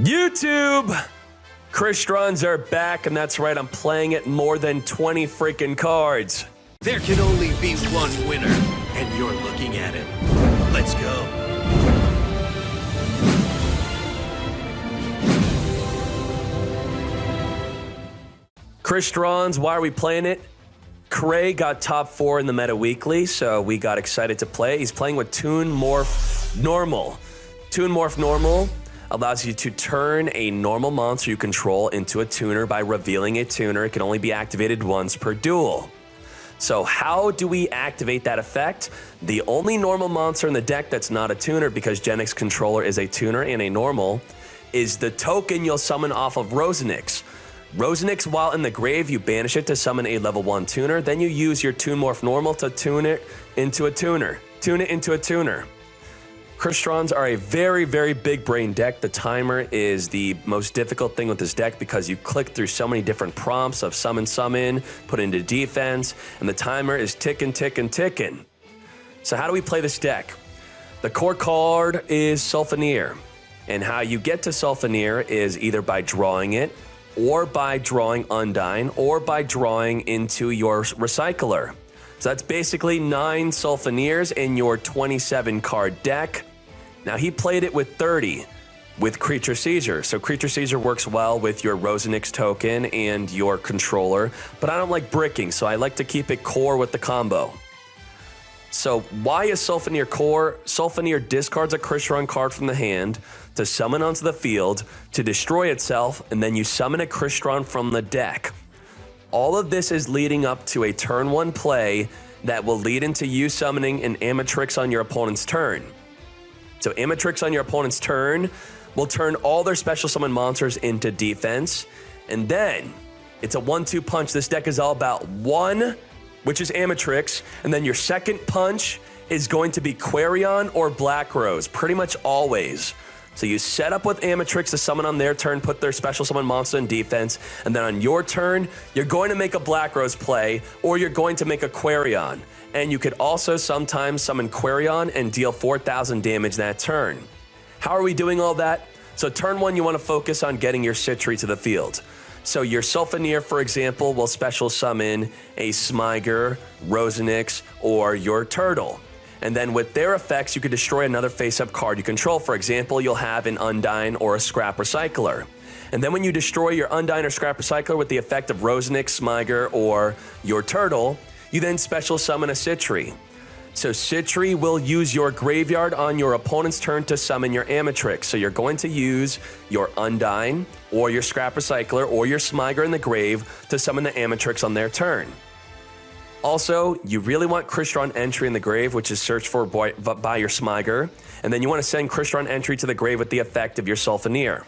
YouTube! Crystrons are back, and that's right, I'm playing it more than 20 freaking cards. There can only be one winner, and you're looking at it. Let's go. Crystrons, why are we playing it? Cray got top 4 in the meta weekly, so we got excited to play. He's playing with Tunemorph Normal. Tunemorph Normal allows you to turn a normal monster you control into a tuner by revealing a tuner. It can only be activated once per duel. So how do we activate that effect? The only normal monster in the deck that's not a tuner, because Genix Controller is a tuner and a normal, is the token you'll summon off of Rosenix. Rosenix, while in the grave, you banish it to summon a level 1 tuner, then you use your Tunemorph Normal to tune it into a tuner. Tune it into a tuner. Crystrons are a very, very big brain deck. The timer is the most difficult thing with this deck because you click through so many different prompts of summon, put into defense, and the timer is ticking, ticking, ticking. So how do we play this deck? The core card is Sulfonier, and how you get to Sulfonier is either by drawing it, or by drawing Undyne, or by drawing into your Recycler. So that's basically 9 Sulfoniers in your 27 card deck. Now he played it with 30 with Creature Seizure. So Creature Seizure works well with your Rosenix token and your controller, but I don't like bricking, so I like to keep it core with the combo. So why is Sulfonier core? Sulfonier discards a Crystron card from the hand to summon onto the field to destroy itself, and then you summon a Crystron from the deck. All of this is leading up to a turn 1 play that will lead into you summoning an Amatrix on your opponent's turn. So Amatrix on your opponent's turn will turn all their special summon monsters into defense, and then it's a 1-2 punch. This deck is all about 1, which is Amatrix, and then your second punch is going to be Quarion or Black Rose, pretty much always. So you set up with Amatrix to summon on their turn, put their special summon monster in defense, and then on your turn, you're going to make a Black Rose play, or you're going to make a Quarion. And you could also sometimes summon Quarion and deal 4,000 damage that turn. How are we doing all that? So turn 1, you want to focus on getting your Citri to the field. So your Sulfonier, for example, will special summon a Smyger, Rosenix, or your Turtle. And then with their effects, you could destroy another face-up card you control. For example, you'll have an Undyne or a Scrap Recycler. And then when you destroy your Undyne or Scrap Recycler with the effect of Rosenix, Smyger, or your Turtle, you then special summon a Citri. So Citri will use your graveyard on your opponent's turn to summon your Amatrix. So you're going to use your Undyne or your Scrap Recycler or your Smyger in the grave to summon the Amatrix on their turn. Also, you really want Crystron entry in the grave, which is searched for by your Smyger, and then you want to send Crystron entry to the grave with the effect of your Sulfonier.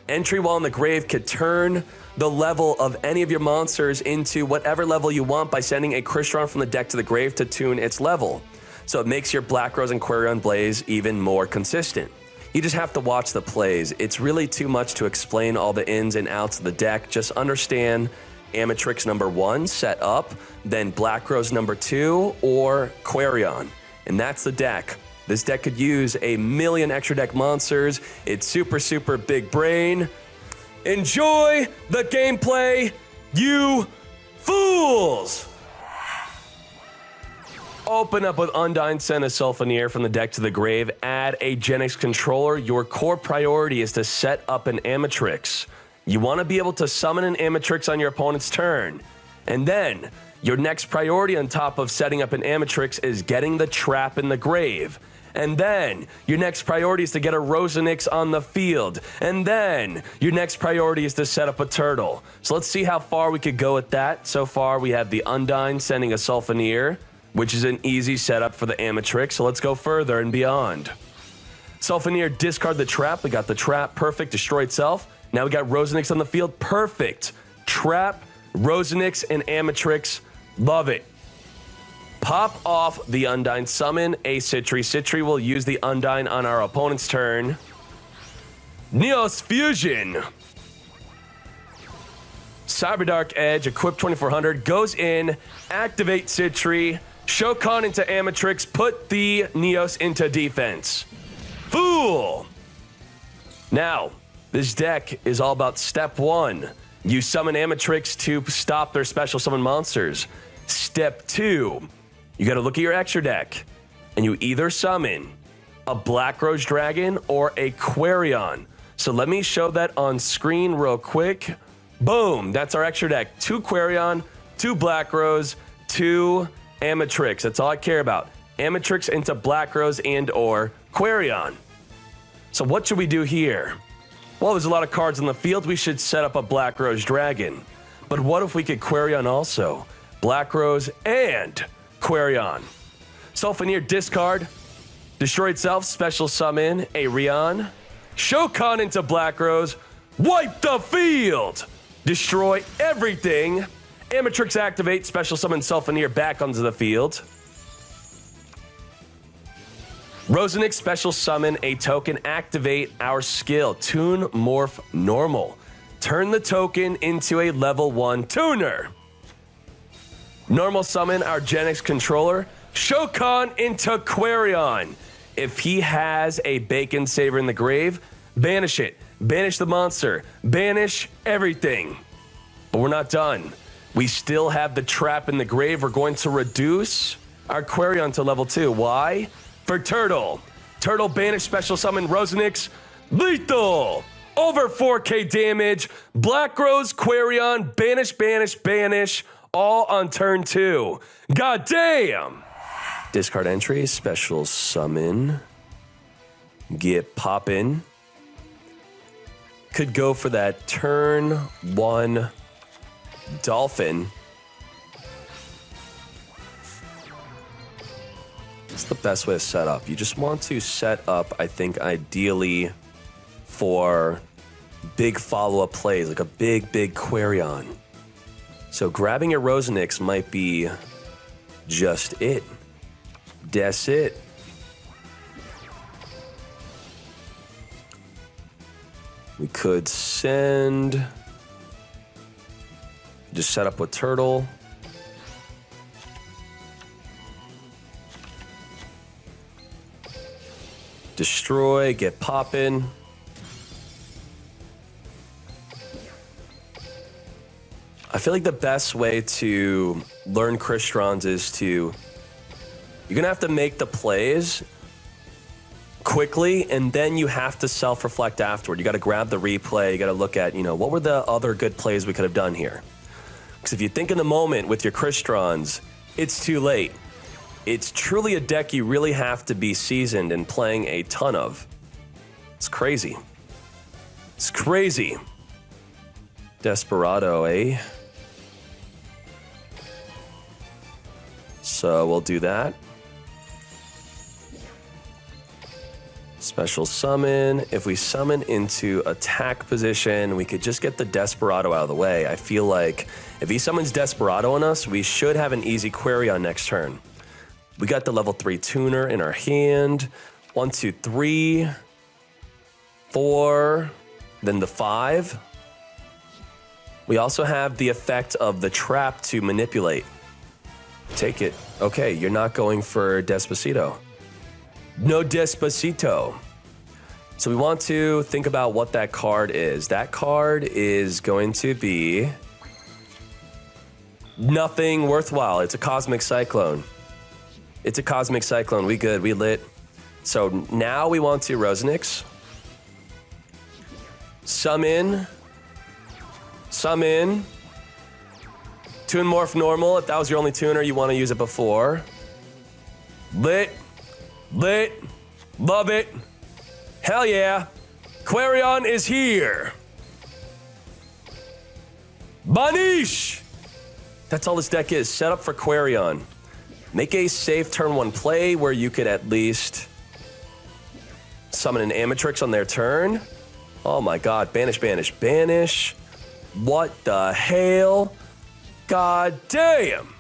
Entry while in the grave could turn the level of any of your monsters into whatever level you want by sending a Crystron from the deck to the grave to tune its level. So it makes your Black Rose and Quarion Blaze even more consistent. You just have to watch the plays. It's really too much to explain all the ins and outs of the deck. Just understand Amatrix number 1 set up, then Black Rose number 2, or Quarion. And that's the deck. This deck could use a million extra deck monsters. It's super, super big brain. Enjoy the gameplay, you fools! Open up with Undyne, send a Sulfonier from the deck to the grave, add a Genix Controller. Your core priority is to set up an Amatrix. You want to be able to summon an Amatrix on your opponent's turn. And then, your next priority on top of setting up an Amatrix is getting the trap in the grave. And then, your next priority is to get a Rosenix on the field. And then, your next priority is to set up a Turtle. So let's see how far we could go with that. So far, we have the Undyne sending a Sulfonier, which is an easy setup for the Amatrix. So let's go further and beyond. Sulfonier, discard the trap. We got the trap, perfect, destroy itself. Now we got Rosenix on the field, perfect. Trap, Rosenix, and Amatrix, love it. Pop off the Undyne, summon a Citri. Citri will use the Undyne on our opponent's turn. Neos Fusion. Cyberdark Edge, equip 2400, goes in, activate Citri, Shokan into Amatrix, put the Neos into defense. Fool! Now, This deck is all about step 1. You summon Amatrix to stop their special summon monsters. Step 2, you gotta look at your extra deck, and you either summon a Black Rose Dragon or a Quarion. So let me show that on screen real quick. Boom, that's our extra deck. 2 Quarion, 2 Black Rose, 2 Amatrix. That's all I care about. Amatrix into Black Rose and or Quarion. So what should we do here? Well, there's a lot of cards on the field. We should set up a Black Rose Dragon. But what if we could Quarion also? Black Rose and Quarion. Sulfaneer discard. Destroy itself, special summon a Rion. Shokan into Black Rose. Wipe the field. Destroy everything. Amatrix activate, special summon Sulfaneer back onto the field. Rosenix special summon a token, activate our skill, Tunemorph normal. Turn the token into a level 1 tuner. Normal summon our Genix controller, Shokan into Quarion. If he has a Bacon Saver in the grave, banish it. Banish the monster. Banish everything. But we're not done. We still have the trap in the grave. We're going to reduce our Quarion to level 2. Why? For Turtle. Turtle banish special summon Rosenix. Lethal. Over 4k damage. Black Rose, Quarion, banish, banish, banish. All on turn 2. God damn. Discard entry, special summon. Get poppin'. Could go for that turn 1 Dolphin. It's the best way to set up. You just want to set up, I think, ideally for big follow-up plays, like a big Quarion. So grabbing your Rosenix might be just it. That's it. We could send... Just set up with Turtle. Destroy, get poppin'. I feel like the best way to learn Crystrons is to... You're gonna have to make the plays quickly, and then you have to self-reflect afterward. You gotta grab the replay, you gotta look at, what were the other good plays we could have done here? Because if you think in the moment with your Crystrons, it's too late. It's truly a deck you really have to be seasoned and playing a ton of. It's crazy. It's crazy. Desperado, eh? So we'll do that. Special summon. If we summon into attack position, we could just get the Desperado out of the way. I feel like if he summons Desperado on us, we should have an easy Quarion next turn. We got the level 3 tuner in our hand. 1, 2, 3, 4, then the 5. We also have the effect of the trap to manipulate. Take it. Okay, you're not going for Despacito. No Despacito. So we want to think about what that card is. That card is going to be nothing worthwhile. It's a Cosmic Cyclone. It's a Cosmic Cyclone. We good. We lit. So now we want to Rosenix. Summon. Summon. Tunemorph normal. If that was your only tuner, you want to use it before. Lit. Lit. Love it. Hell yeah. Quarion is here. Banish. That's all this deck is. Set up for Quarion. Make a safe turn 1 play where you could at least summon an Amatrix on their turn. Oh my god. Banish, banish, banish. What the hell? God damn.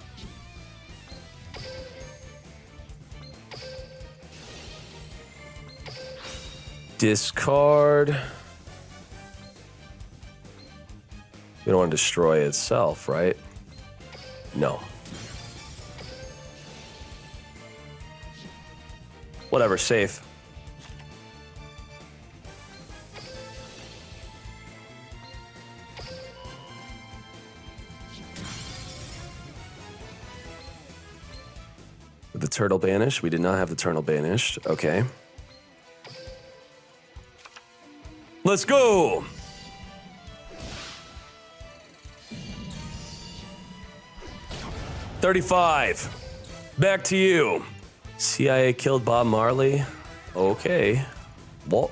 Discard. We don't want to destroy itself, right? No. Whatever, safe. With the turtle banished, we did not have the turtle banished. Okay. Let's go! $35. Back to you. CIA killed Bob Marley. Okay. What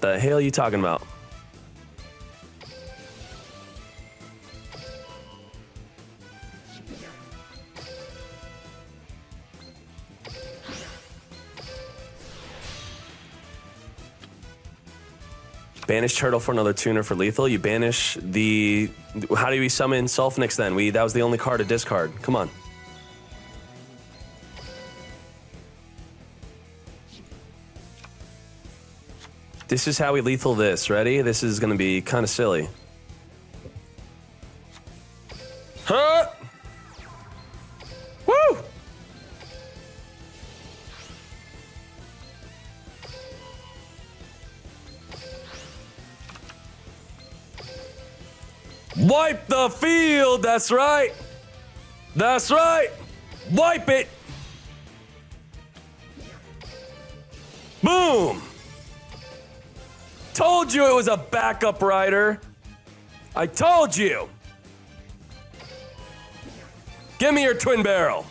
the hell are you talking about? Banish turtle for another tuner for lethal. You banish the... How do we summon Sulphnix then? That was the only card to discard. Come on. This is how we lethal this. Ready? This is going to be kind of silly. Huh? Woo! Wipe the field. That's right. That's right. Wipe it. Boom. Told you it was a backup rider. I told you. Give me your twin barrel.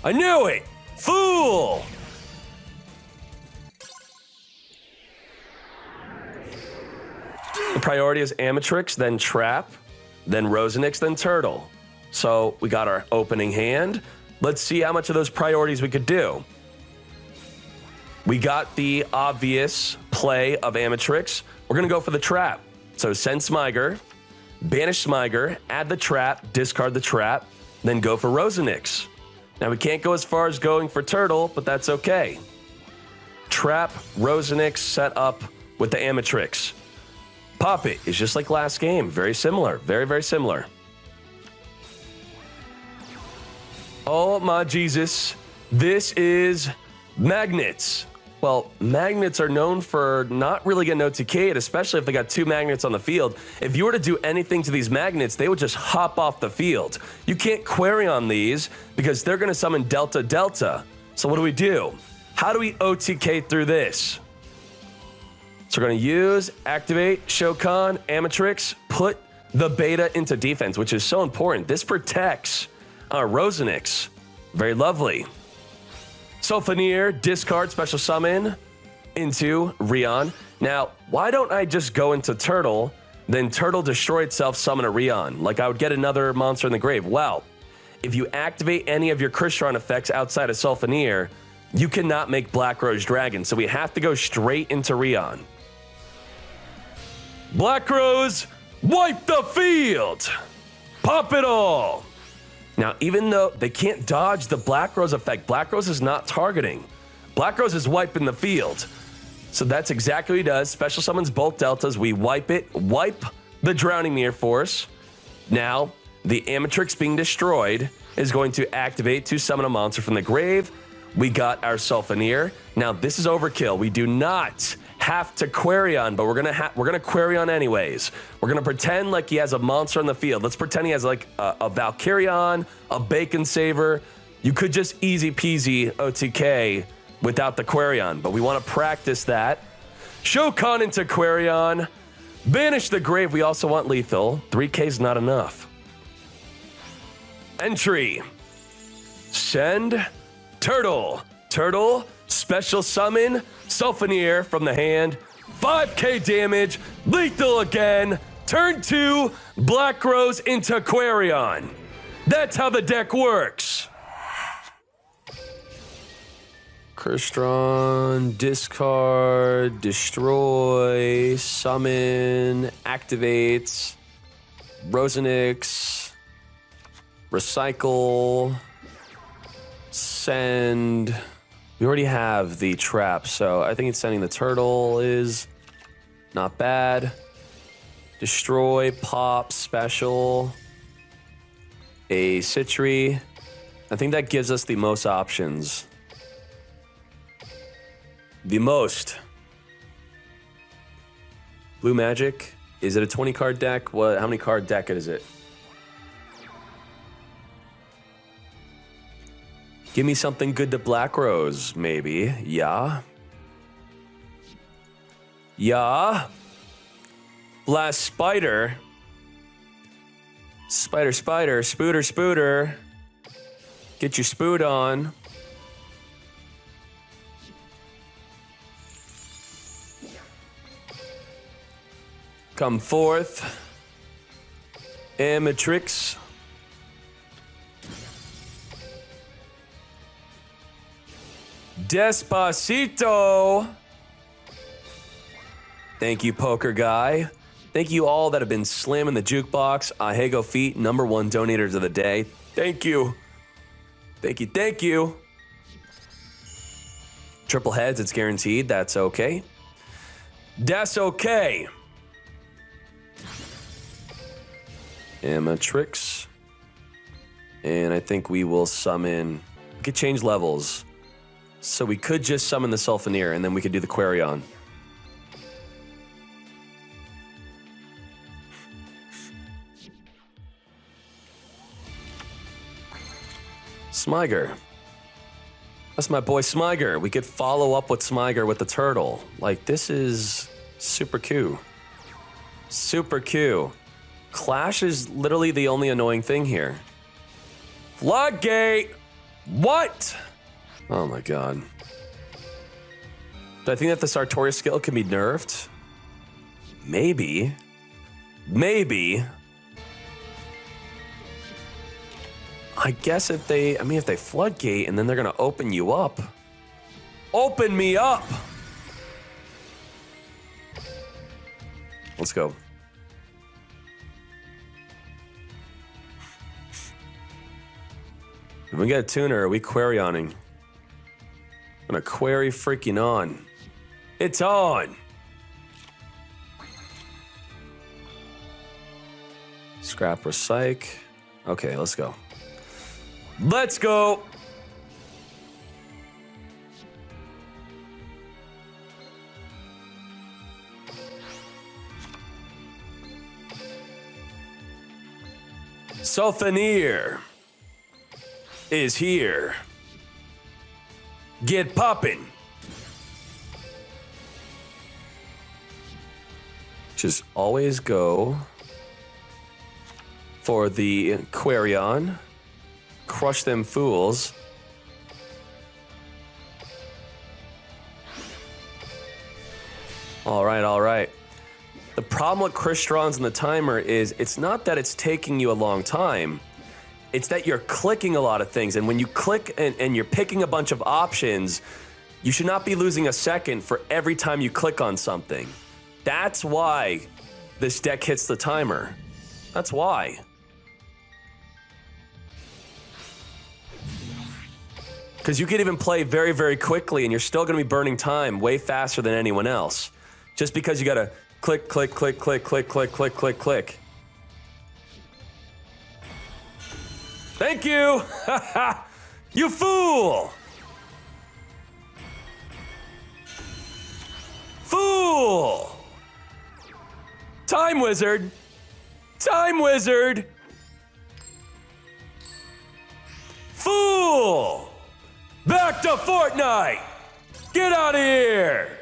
I knew it. Fool. The priority is Amatrix, then Trap, then Rosenix, then Turtle. So we got our opening hand. Let's see how much of those priorities we could do. We got the obvious play of Amatrix. We're going to go for the Trap. So send Smyger, banish Smyger, add the Trap, discard the Trap, then go for Rosenix. Now we can't go as far as going for Turtle, but that's okay. Trap, Rosenix, set up with the Amatrix. Pop it. It's just like last game. Very similar. Very, very similar. Oh my Jesus. This is magnets. Well, magnets are known for not really getting OTK'd, especially if they got two magnets on the field. If you were to do anything to these magnets, they would just hop off the field. You can't Quarion these because they're going to summon Delta Delta. So what do? How do we OTK through this? So we're going to use, activate, Shokan, Amatrix, put the beta into defense, which is so important. This protects our Rosenix. Very lovely. Sulfanier, discard, special summon into Rion. Now, why don't I just go into Turtle, then Turtle destroy itself, summon a Rion? Like I would get another monster in the grave. Well, if you activate any of your Crystron effects outside of Sulfanier, you cannot make Black Rose Dragon. So we have to go straight into Rion. Black Rose, wipe the field! Pop it all! Now, even though they can't dodge the Black Rose effect, Black Rose is not targeting. Black Rose is wiping the field. So that's exactly what he does. Special summons both deltas. We wipe it, wipe the Drowning Mirror Force. Now, the Amatrix being destroyed is going to activate to summon a monster from the grave. We got our Sulfanier. Now, this is overkill. We do not have to Quarion, but we're gonna Quarion anyways. We're gonna pretend like he has a monster on the field. Let's pretend he has like a Valkyrion, a Bacon Saver. You could just easy peasy OTK without the Quarion, but we want to practice that. Shokan into Quarion. Banish the grave. We also want lethal. 3K is not enough. Entry. Send Turtle. Turtle. Special summon, Sulfanier from the hand, 5K damage, lethal again, turn 2, Black Rose into Quarion. That's how the deck works. Crystron, discard, destroy, summon, activates, Rosenix, recycle, send. We already have the trap, so I think it's sending the turtle is not bad. Destroy, pop, special, a Citri. I think that gives us the most options. The most. Blue Magic. Is it a 20 card deck? What? How many card deck is it? Give me something good to Black Rose, maybe. Yeah. Yeah. Blast Spider. Spider, Spooter, Spooter. Get your spoot on. Come forth. Amatrix. Despacito. Thank you, Poker Guy. Thank you all that have been slamming the jukebox. Ahego Feet, #1 donators of the day. Thank you. Thank you, thank you. Triple heads, it's guaranteed. That's okay. That's okay. Amatrix. And I think we will summon... We could change levels. So we could just summon the Sulfaneer, and then we could do the Quarion. Smiger. That's my boy Smiger. We could follow up with Smiger with the turtle. Like, this is super Q. Super Q. Clash is literally the only annoying thing here. Floodgate! What? Oh my god. Do I think that the Sartorius skill can be nerfed? Maybe. Maybe. I guess if they floodgate and then they're gonna open you up. Open me up! Let's go. If we get a tuner, are we Quarioning? I'm gonna query freaking on. It's on! Scrap Recyc. Okay, let's go. Let's go! Sulfaneer is here. Get poppin'. Just always go for the Quarion. Crush them fools. All right, all right. The problem with Crystrons and the timer is it's not that it's taking you a long time. It's that you're clicking a lot of things. And when you click and you're picking a bunch of options, you should not be losing a second for every time you click on something. That's why this deck hits the timer. That's why. Because you could even play very, very quickly and you're still going to be burning time way faster than anyone else. Just because you got to click, click, click, click, click, click, click, click, click. Thank you! You fool! Fool! Time Wizard! Time Wizard! Fool! Back to Fortnite! Get out of here!